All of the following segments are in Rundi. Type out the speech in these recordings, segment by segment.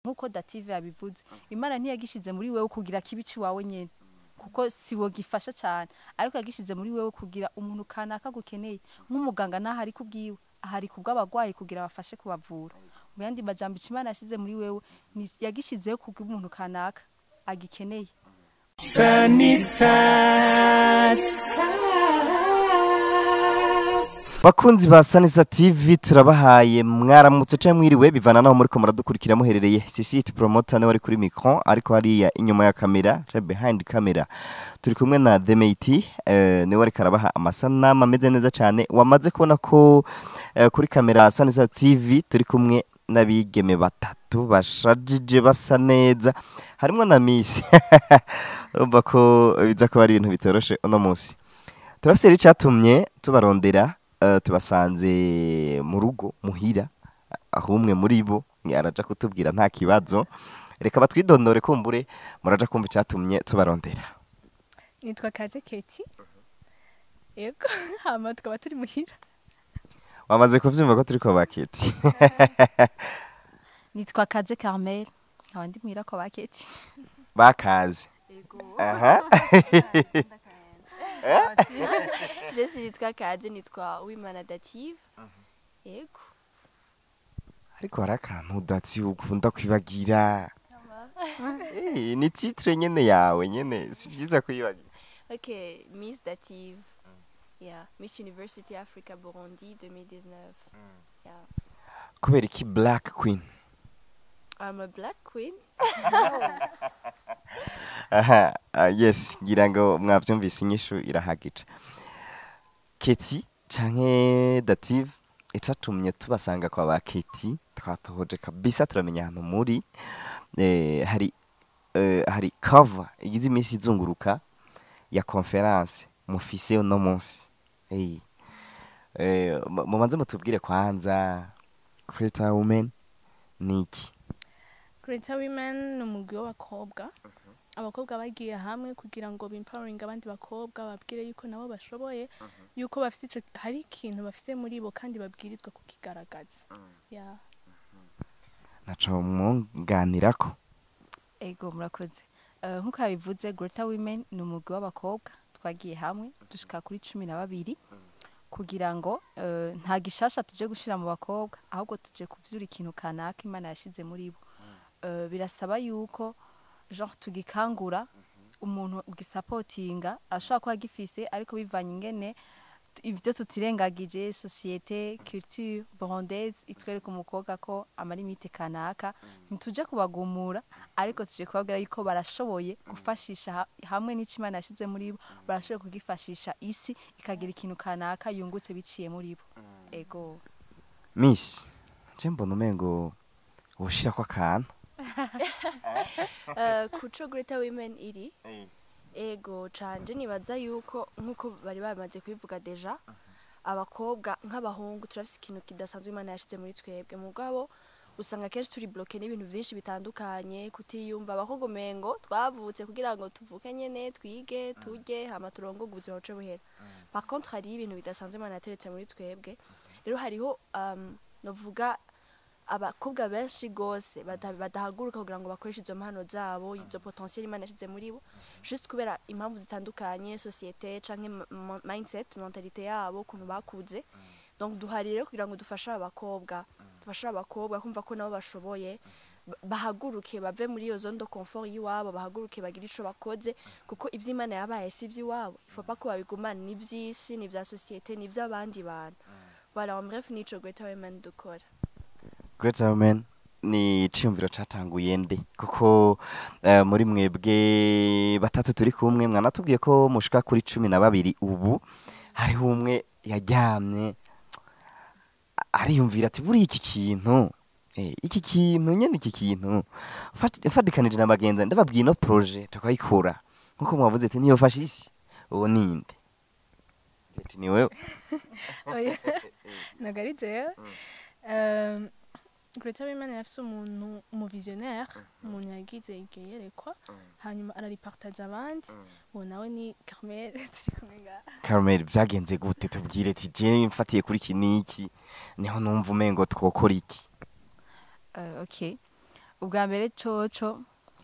nkuko dative yabivuze Imana ntiyagishize muri wewe kugira kibici wawe nyene kuko siwo gifasha cyane ariko yagishize muri wewe kugira umuntu kanaka agukeneye nk'umuganga naho ari kubwiwe ahari kubw'abagwayi kugira bafashe kubavura mu yandi majambo Imana yashize muri wewe yagishizeho kugira umuntu kanaka agikeneye Bakunzi ba Sanisa TV turabahaye mwaramutse cyangwa mwiriwe bivana naho muri ko muradukurikira muherereye CCT promoter ne wari kuri micro ariko hariya inyuma ya kamera behind camera turi kumwe na Demeti ne wari karabaha amasanamu ameze neza cyane wamaze kubona ko kuri kamera Sanisa TV turi kumwe nabigeme batatu bashajije basa neza harimo na Miss urumva ko biza ko ari ibintu bitoroshe uno munsi turafite icyatumye tubarondera tubasanze mu rugo muhira aho umwe muri bo araja kutubwira nta kibazo reka batwidondore kumbure muraja kumva icyatumye tubarondera. Nitwa Kaze Keti yego hama tukaba turi muhira. Wamaze kuvyumva ko turi ko baketi. Nitwa Kaze Carmel abandi muhira ko baketi bakaze yego aha Jesi nitwa Kaze nitwa Imana dative yego ariko harakantu dati ukunda kwibagira ni titre nyene yawe nyene si byiza kuyibagira. Okay, Miss Dative. Yeah, Miss University Africa Burundi 2019. Yeah. Kubera iki Black Queen? I'm a black queen. Aha, yes, ngira ngo mwavyumvise inyishu irahagije. Keti canke Dative icatumye tubasanga kwa ba Keti twatohoje kabisa turamenya hano muri hari cover igize imisi izunguruka ya conference Mufise uno munsi. Mubanze mutubwire kwanza Greater Women niki? Greater Women ni umugwi w'abakobwa. Abakobwa bagiye hamwe kugira ngo bempowering abandi bakobwa babwire yuko nabo bashoboye yuko bafite hari ikintu bafite muri bo kandi babwirizwa kukigaragaza. Yeah. Naco mwunganirako. ego murakoze nkuko yabivuze Greater Women ni umugwi w'abakobwa twagiye hamwe dushika kuri 12 kugira ngo nta gishasha tuje gushira mu bakobwa ahubwo tuje kuvyura ikintu kanaka Imana yashize muri bo. Birasaba yuko genre tugikangura umuntu ugisupportinga ashobora kuba gifise ariko bivanye ingene ibyo tutirengagije societe culture burundaise itwereka umukobwa ko amalimite kanaka ntituje kubagumura ariko tuje kubabwira yuko barashoboye gufashisha hamwe n'ikimana yashize muri bo barashoboye kugifashisha isi ikagira ikintu kanaka yungutse biciye muri bo. Ego Miss mbona umengo ushira kwa kana Kuco Greater Women iri ego canje nibaza yuko nkuko bari bamaze kubivuga deja abakobwa nk'abahungu turafise ikintu kidasanzwe Imana yashize muri twebwe mugabo usanga kenshi turi bloqué n'ibintu byinshi bitandukanye kutiyumva abakobwa mengo twavutse kugira ngo tuvuke nyene twige turye hama turongo ubuzima buce buhera. Par contre hari ibintu bidasanzwe Imana yateretse muri twebwe rero hariho novuga abakobwa benshi gose badahaguruka kugira ngo bakoreshe izo mpano zabo izo potentiel Imana yashize muri bo juste kubera impamvu zitandukanye societe canke mindset mentalite yabo kuntu bakuze. Donc duhari rero kugira ngo dufashe abakobwa kumva ko nabo bashoboye bahaguruke bave muri iyo zone de confort yiwabo bahaguruke bagira ico bakoze kuko ivyo Imana yabaye si ivy'iwabo il faut pas ko babigumana ni vy'isi ni vya societe ni vy'abandi bantu. Voilà en bref nico Greater Women dukora. Greater Women ni cyumviro catanguye nde kuko muri mwebwe batatu turi kumwe mwanatubwiye ko mushika kuri 12 ubu hariho umwe yajyamye ariyumvira ati buri iki kintu nyene iki kintu fadikanije na bagenza ndababwiye no projet tukayikora nkuko mwavuze ati niyo fashisi uwo ninde ati ni wewe nagarije Greater Women yafise umuntu visionnaire umuntu yagize igeyerekwa hanyuma araripartage abandi uwo nawe ni Carmel turikumenya. Carmel byagenze gute tubwire ati je mfatiye kuri kiniki niho numva umengo twokora iki? Okay ubwa mbere coco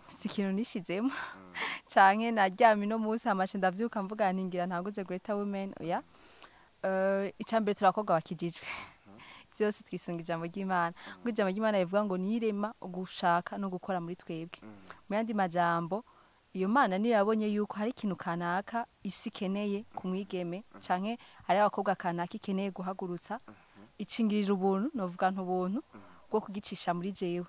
si ikintu nishizemo canke naryamye no munsi amace ndavyuka mvuga ntingira ntaguze greater women oya icambere turakobwa bakijijwe vyose twisunga ijambo ry'Imana ngo ijambo ry'Imana rivuga ngo nirema gushaka no gukora muri twebwe mu yandi majambo iyo Mana niyo yabonye yuko hari ikintu kanaka isi keneye kumwigeme canke hari abakobwa kanaka ikeneye guhagurutsa icingirira ubuntu novuga ntubuntu bwo kugicisha muri jewe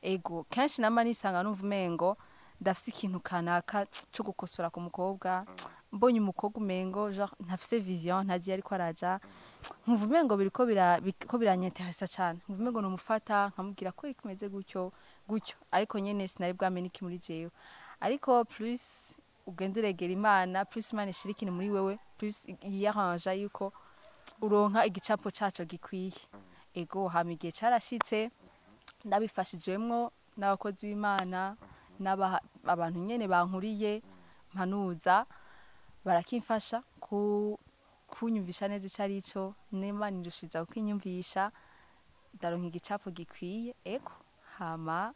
ego kenshi nama nisanga numva umengo ndafise ikintu kanaka cyo gukosora ku mukobwa mbonye umukobwa umengo genre ntafise vision ntazi ariko araja nkumva umengo biriko biranyeteresa cyane nkumva umengo no mufata nkamubwira ko ikomeze gutyo ariko nyene sinari bwamenye iki muri jewe ariko plus ugenderegera Imana plus Imana ishirikine muri wewe plus yaranja yuko uronka igicapo caco gikwiye ego hamigiye carashitse ndabifashijwemwo n'abakozi b'Imana abantu nyene bankuriye mpanuza barakimfasha kunyumvisha neza icari ico n'Imana irushiza kukinyumvisha ndaronka igicapo gikwiye ego hama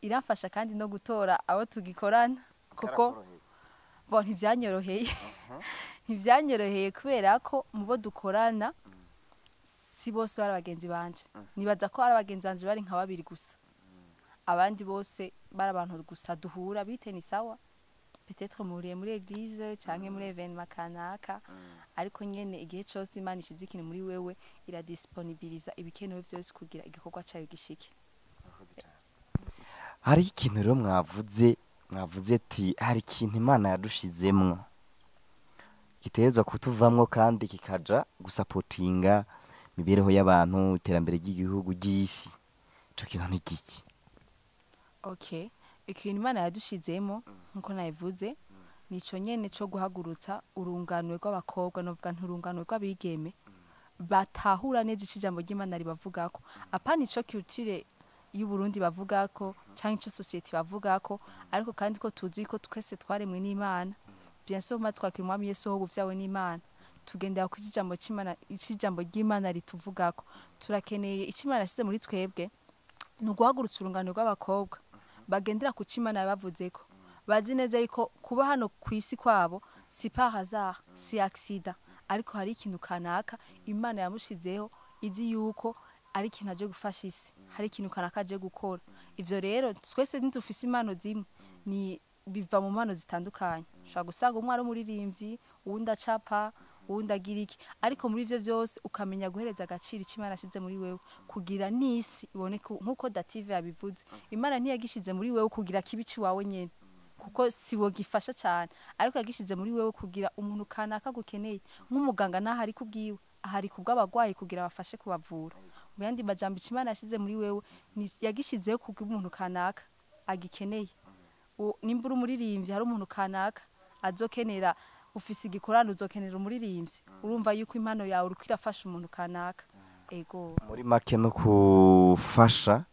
iramfasha kandi no gutora abo tugikorana kuko bo ntivyanyoroheye kubera ko mubo dukorana si bose bari abagenzi banje nibaza ko ari abagenzi banje bari nka babiri gusa abandi bose bari abantu gusa duhura bite ni sawa peut-être muriye muri église canke muri événement kanaka ariko nyene igihe cyose Imana ishize ikintu muri wewe iradisponibiliza ibikenewe vyose kugira igikorwa cayo gishike hari ikintu rero mwavuze ati hari ikintu Imana yadushizemwo giteza kutuvamwo kandi kikaja gusapotinga mibereho y'abantu iterambere ry'igihugu ry'isi ico kintu ni giki okay ikintu Imana yadushizemo nkuko nayivuze nico nyene cyo guhagurutsa urunganwe rw'abakobwa novuga nturunganwe rw'abigeme batahura neza ijambo ry'Imana ribavugako apana ico culture y'u Burundi bavugako canke ico society bavugako ariko kandi ko tuzi ko twese twaremwe n'Imana bien sûr matwakira umwami Yesu ho buvyawe n'Imana tugendera ku ijambo ry'Imana rituvugako turakeneye Imana yasize muri twebwe nuguhagurutsa urungano rw'abakobwa bagendera ku Imana yabavuzeko bazi neza yuko kuba hano kwisi kwabo si par hasard si accident ariko hari ikintu kanaka Imana yamushizeho izi yuko ari ikintu aje gufasha isi hari ikintu kanaka aje gukora ivyo rero twese ntitufise impano zimwe ni biva mu mpano zitandukanye ushobora gusanga umwe ari umuririmbyi uwundi acapa uwundi agira iki ariko muri ivyo vyose ukamenya guhereza agaciro Imana yashize muri wewe kugira n'isi iboneke nkuko Dative yabivuze Imana ntiyagishize muri wewe kugira kibici wawe nyene kuko siwo gifasha cyane ariko yagishize muri wewe kugira umuntu kanaka gukeneye nk'umuganga naho ari kubwiwe ahari kubw'abagwayi kugira bafashe kubavura mu yandi majambo Imana yashize muri wewe yagishizeho kugira umuntu kanaka agikeneye nimbura umuririmbyi hari umuntu kanaka azokenera ufise igikorano uzokenera umuririmbyi urumva yuko impano yawe uriko irafasha umuntu kanaka ego muri make no kufasha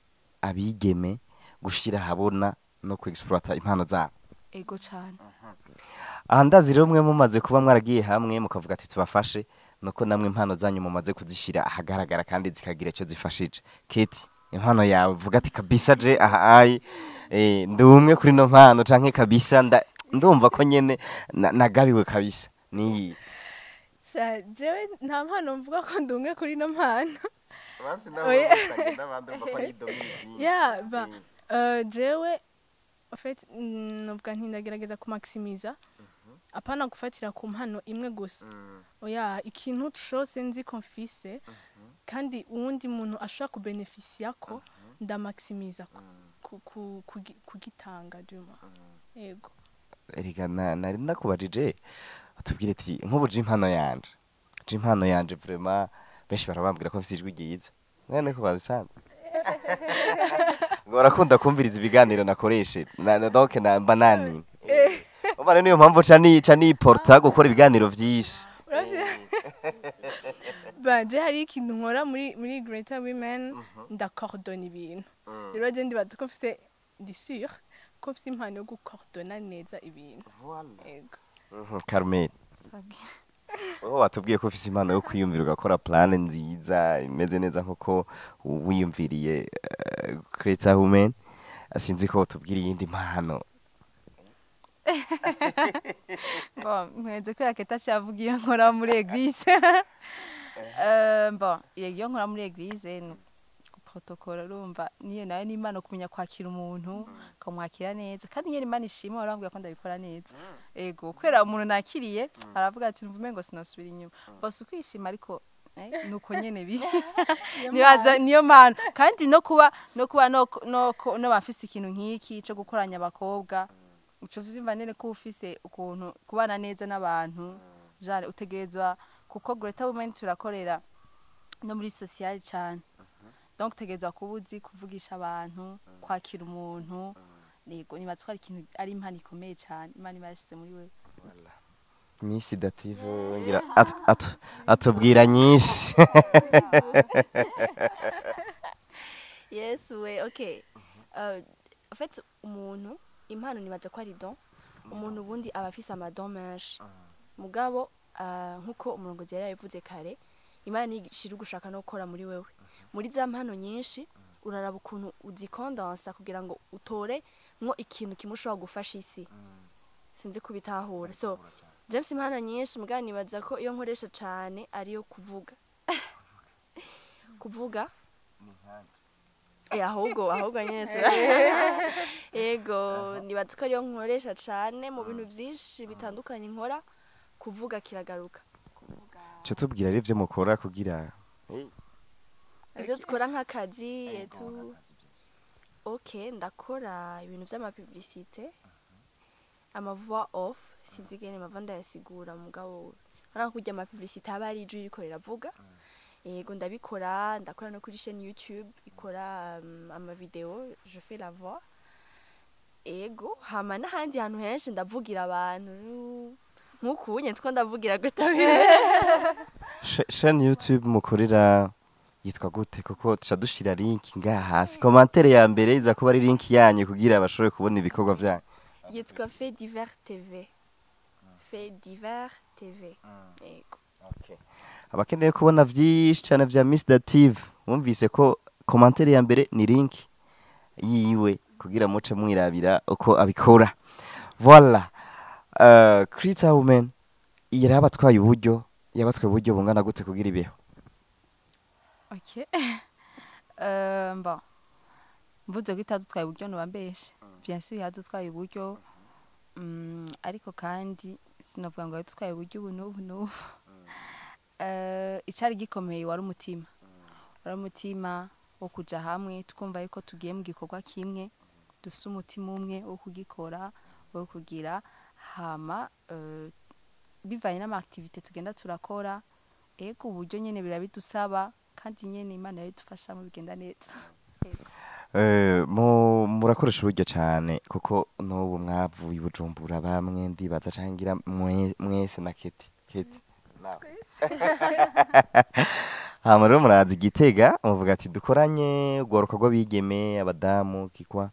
abigeme gushira habona no kuexploiter impano zabo ego cyane ahandazi rero mwe mumaze kuba mwaragiye hamwe mukavuga ati tubafashe nuko namwe impano zanyu mumaze kuzishira ahagaragara kandi zikagira ico zifashije Keti impano yawe vuga ati kabisa je ahayi ndumwe kuri no mpano canke kabisa ndumva ko nyene nagabiwe kabisa ni jewe nta mpano mvuga ko ndumwe kuri no mpano basi naho usanga n'abandi mva ko yidomizi yeah ba jewe en fait novuga ntindagerageza ku maximiza apana gufatira ku mpano imwe gusa oya ikintu cyose nzi confise kandi uwundi muntu ashaka kubenefisia ko ndamaximiza kugitanga duma yego erega nari ndakubajije atubwire ati nk'ubuje impano yanje vraiment benshi barabambwira ko mfise ijwi ryiza none ko babisanzwe ngo barakunda kumviriza ibiganiro nakoreshe donc namba nani ubane niyo mpamvu ca niporta gukora ibiganiro vyinshi baje hari ikintu nkora muri Greater Women ndakordona ibintu rero je ndibaza ko mfise ndi sûr ko mfise impano yo gukordona neza ibintu yego Carmen watubwiye ko ufise impano yo kwiyumvira ugakora plan nziza imeze neza nkuko wiyumviriye Greater Women sinzi ko tubwira iyindi mpano. Bon, mweze ko yaketa cyavuga iyo nkora muri eglise. Bon, iyo nkora muri eglise no protocole urumva niyo nayo ni Imana kumenya kwakira umuntu kamwakira neza kandi nyene Imana ishima arambwira ko ndabikora neza. Ego kwera umuntu nakiriye aravuga ati mvume ngo sinasubira inyuma. Bose kwishima ariko nuko nyene biri. Niyo mpano kandi no kuba no bafise ikintu nk'iki cyo gukoranya abakobwa uco vyimva nene ko ufise ukuntu kubana neza n'abantu jare utegerezwa kuko Greater Women turakorera no muri social cyane. Donc tegerezwa kubuzi kuvugisha abantu kwakira umuntu nego nibaza ko ari ikintu ari impano ikomeye cyane Imana ibashyize muri wewe. Miss Dative ngira atubwira nyinshi. Yes we okay. En fait umuntu impano nibaza ko ari don umuntu ubundi abafise amadon menshi mugabo nkuko umurongozi yari yabivuze kare Imana igishira gushaka no gukora muri wewe muri za mpano nyinshi uraraba ukuntu uzikondansa kugira ngo utore nko ikintu kimushobora gufasha isi sinzi kubitahura so James impano nyinshi mugabo nibaza ko iyo nkoresha cyane ariyo kuvuga ahubwo nyene ego nibaza ko ariyo nkoresha cyane mu bintu byinshi bitandukanye nkora kuvuga kiragaruka cyo tubwira ari byo mukora kugira ibyo tukora nk'akazi yetu okay ndakora ibintu by'amapublicité voix off sinzigene mavanda yasigura mugabo ara kujya amapublicité aba ari ijwi riko riravuga ego ndabikora ndakora no kuri chaîne YouTube ikora ama video je fais la voix ego hama n'ahandi hantu henshi ndavugira abantu nkukunye two ndavugira gutabire chaîne YouTube mukorera yitwa gute kuko tuca dushira link ngaha hasi commentaire ya mbere iza kuba ari link yanyu kugira abashobore kubona ibikorwa byanyu. Yitwa Fait Divers TV. Fait Divers TV. Ego. Okay. Abakeneye kubona vyinshi cyane vya Miss Dative wumvise ko commentaire ya mbere ni link yiwe kugira muce mwirabira uko abikora. Voilà. Greater Women yarabatwaye uburyo yabatwaye bungana gute kugira ibeho. Okay. Bon. Mvuze ko itadutwaye uburyo no bambeshe. Bien sûr yadutwaye uburyo ariko kandi sinavuga ngo yadutwaye uburyo ubu. Icari gikomeye wari umutima wo kuja hamwe twumva yuko tugiye mu gikorwa kimwe dufise umutima umwe wo kugikora wo kugira hama bivanye n'ama activité tugenda turakora ego uburyo nyene birabidusaba kandi nyene Imana yadufasha mu bigenda neza. Murakoresha uburyo cyane kuko n'ubu mwavuye Bujumbura bamwe ndibaza cangira mwese na Keti hama rero murazi Gitega muvuga ati dukoranye ugwaruka rw'abigeme abadamu kikwa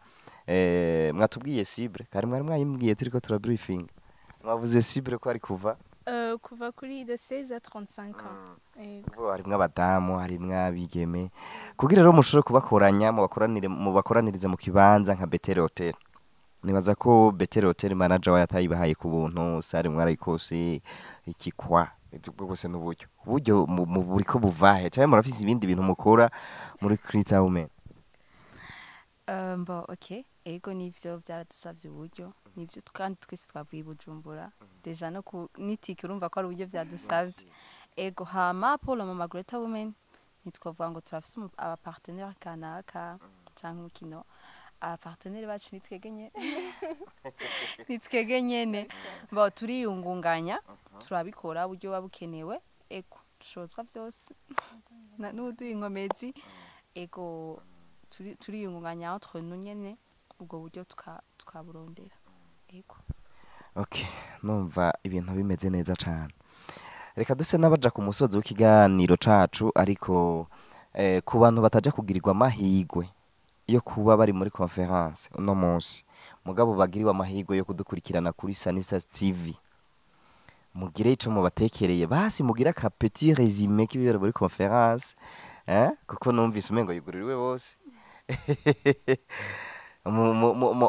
mwatubwiye cible kari mwari mwayimbwiye turiko turabriefing mwavuze cible ko ari kuva kuri de 16 à 35 ans. Harimwo abadamu harimwo abigeme kugira rero mushobore kubakoranya mu bakoranirize mu kibanza nka Betel Hotel. Nibaza ko Betel Hotel manager wa yatayibahaye ku buntu sare mwarayikose ikikwa ibyo bwose n'uburyo mu buriko buvahe cyane murafise ibindi bintu mukora muri Greater Women. Bon okay ego nivyo byaradusavye uburyo nivyo kandi twese twavuye Bujumbura deja no nitiki urumva ko ari uburyo byadusavye ego hama Paul mu Greater Women nitwavuga ngo turafise aba partenaire kanaka canke ukino aba partenaire bacu nitwegenyene bo turiyungunganya turabikora uburyo babukenewe ego dushozwa vyose n'uduye inkomezi ego turiyungunganya entre nous nyene ubwo buryo tukaburondera ego. Okay numva ibintu bimeze neza cyane reka duse n'abaja ku musozi w'ikiganiro cacu ariko ku bantu bataja kugirirwa amahigwe yo kuba bari muri conference uno munsi mugabo bagiriwe amahigwe yo kudukurikirana kuri Sanisa TV mugire ico mubatekereye basi mugira ka petit résumé k'ibibera muri conference kuko numvise umengo yugururiwe bose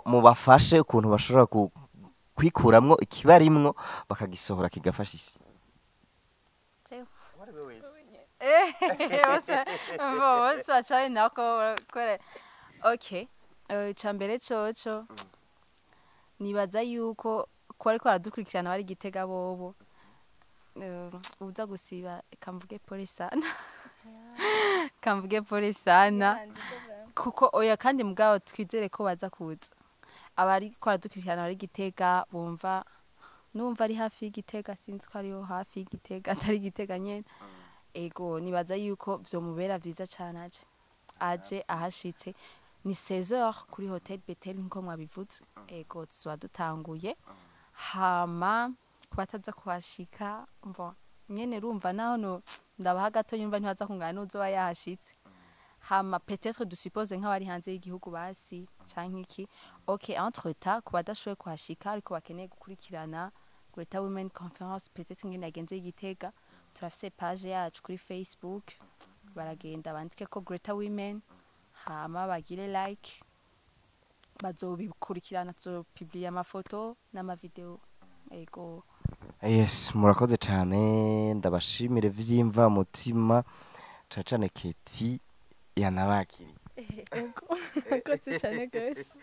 mubafashe ukuntu bashobora kwikuramwo ikibarimwo bakagisohora kigafasha isi. bose bacanye nako kore. Okay, icambere coco nibaza yuko ko ariko baradukurikirana bari Gitega bobo uza gusiba kamvuge pole sana kamvuge pole sana kuko oya kandi mugabo twizere ko baza kuza abari ko baradukurikirana bari Gitega bumva numva ari hafi y'Igitega sinzi ko ariho hafi y'Igitega atari Gitega nyene. Ego nibaza yuko vyomubera vyiza cyane aje ahashitse ni 16h kuri Hotel Betel nko mwabivuze. Ego tuzoba dutanguye hama kubataza kuhashika mvo nyene rumva naho no ndabaha gato yumva ntibaza kungana n'uzoba yahashitse hama peut-être dusuppose nk'abari hanze y'igihugu basi canke iki. Okay, entre temps kubadashoye kuhashika ariko bakeneye gukurikirana Greater Women Conference peut-être ngene yagenze y'Igitega turafise page yacu kuri Facebook baragenda bandike ko Greater Women hama bagire like bazobikurikirana tuzopublier amafoto n'amavideo. Ego yes murakoze cyane ndabashimire vyimva mutima cacane Keti yanabakiri Murakoze cyane gose.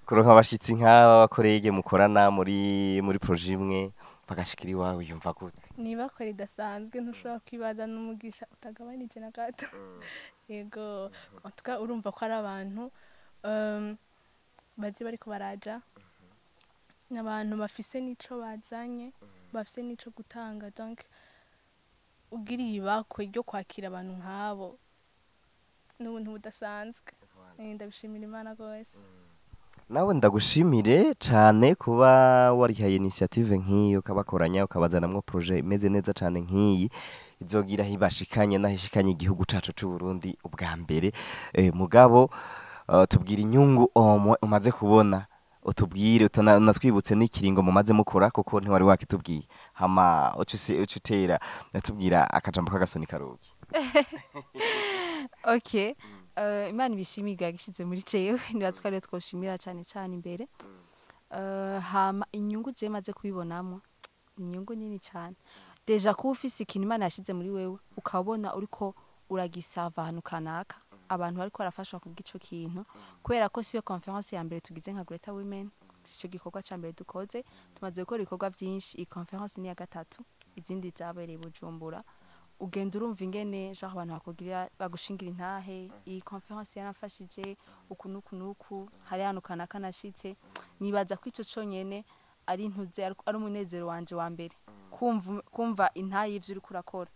kuronka abashitsi nk'aba bakorege mukorana muri projet imwe bagashikira iwawe yumva gute? Niba ko ridasanzwe ntushobora kwibaza n'umugisha utagabanije na gato. Yego tuka urumva ko ari abantu bazi bariko baraja n'abantu bafise nico bazanye bafise nico gutanga donc ugiriye ibako ryo kwakira abantu nk'abo n'ubuntu budasanzwe. Ndabishimira Imana gose. Nawe ndagushimire cyane kuba warihaye initiative nk'iyo kabakoranya ukabazanamwo projet imeze neza cyane nk'iyi izogira hibashikanye nahishikanye igihugu cacu cy'u Burundi ubwa mbere. Mugabo tubwira inyungu umaze kubona utubwire natwibutse n'ikiringo mumaze mukora kuko ntiwari wakitubwiye hama ucutera natubwira akajambo kagasoni karuki. Okay, Imana ibishimiga yagishize muri cewe nibaza ko ariyo twoshimira cyane cyane imbere. Hama inyungu je maze kubibonamo inyungu nini cyane deja ko ufise ikintu Imana yashize muri wewe ukabona uriko uragisava ahantu kanaka abantu bariko barafashwa kubw'ico kintu kubera ko siyo conference ya mbere tugize nka Greater Women sico gikorwa ca mbere dukoze tumaze gukora ibikorwa byinshi. Iyi conference ni ya gatatu izindi zabereye Bujumbura ugenda urumva ingene genre abantu bakugira bagushingira intahe. Iyi conference yanafashije ukunuku hari hano kanaka nashitse nibaza ko ico conyene ari intuze ari umunezero wanje wa mbere kumva intahe y'ivyo uri kurakora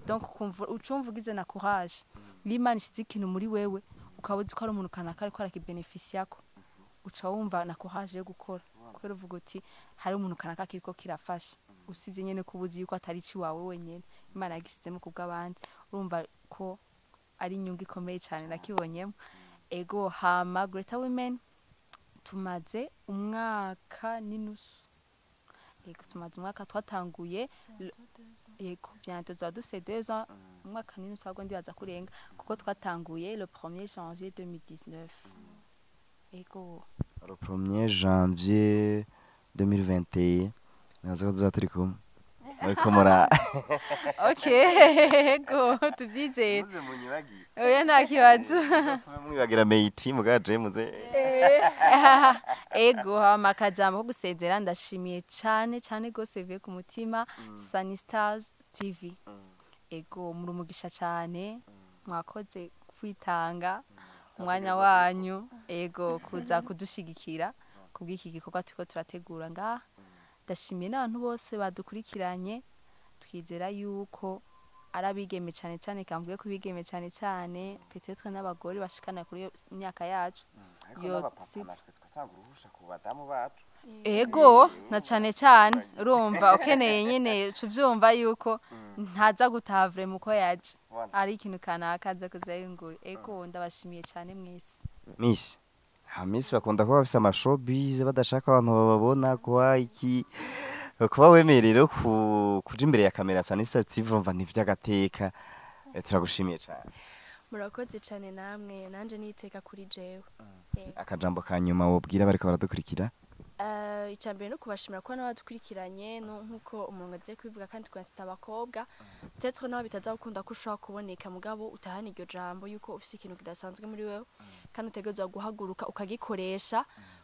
donc kumva ucumva ugize na courage l'Imana ishize ikintu muri wewe ukabuzi ko ari umuntu kanaka ariko arakibeneficiako uca wumva na courage yo gukora kubera uvuga uti hari umuntu kanaka kiriko kirafasha usivye nyene kubuzi yuko atari ci wawe wenyene Imana yagisizemo kubw'abandi urumva ko ari inyungu ikomeye cyane nakibonyemo. Ego hama Greater Women tumaze umwaka n'inusu. Ego tumaze umwaka twatanguye yego bientôt za dufise 2 ans umwaka n'inusu ahubwo ndibaza kurenga kuko twatanguye le 1er janvier 2019. Ego le 1er janvier 2021 nazo turi kumwe ariko mura okay ego tubyizeye oya nta kibazo mwibagira meiti mugaje muze ego hama kajambo ko gusezera ndashimiye cyane gose viye ku mutima Sunny Stars TV. Ego muri umugisha cyane mwakoze kwitanga umwanya wanyu ego kuza kudushigikira kubw'iki gikorwa turiko turategura ngaha. Ndashimiye n'abantu bose badukurikiranye twizera yuko arabigeme cyane kamvuye kubigeme cyane peut-être n'abagore bashikana kuri imyaka yacu yo twatangurusha ku badamu bacu. Ego na cyane urumva ukeneye nyene tuvyumva yuko ntaza gutavre muko yaje ari ikintu kanaka aza kuzayungura. Ego ndabashimiye cyane mwese. Miss bakunda kuba bafise amashobize badashaka abantu bababona kwa iki kuba wemerero kuja imbere ya kamera Sunny Stars TV umva ntivyagateka turagushimiye cyane. murakoze cyane namwe nanje niteka kuri jewe. akajambo ka nyuma wobwira bariko baradukurikira. Icambere no kubashimira ko n'abadukurikiranye nkuko umuntu agiye kubivuga kandi twasita abakobwa peut-être naho bitazakunda ko ushobora kuboneka mugabo utahana iryo jambo yuko ufise ikintu kidasanzwe muri wewe kandi utegerezwa guhaguruka ukagikoresha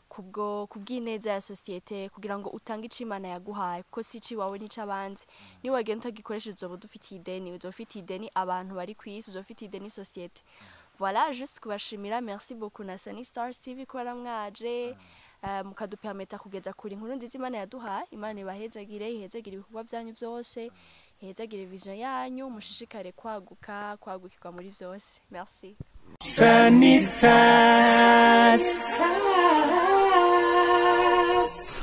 kubw'ineza ya societe kugira ngo utange icimana yaguhaye kuko si ciwawe n'icabandi ni wagenda utagikoresha uzoba dufitiye ideni uzofitiye ideni abantu bari kwisi uzofitiye ideni societe. Voilà, juste kubashimira, merci beaucoup na Sunny Stars TV ko baramwaje mukadupermeta kugeza kuri inkuru nziza Imana yaduhaye. Imana ibahezagire ihezagire ibikorwa byanyu byose ihezagire vision yanyu mushishikare kwagukirwa muri vyose. Merci. Sunny Stars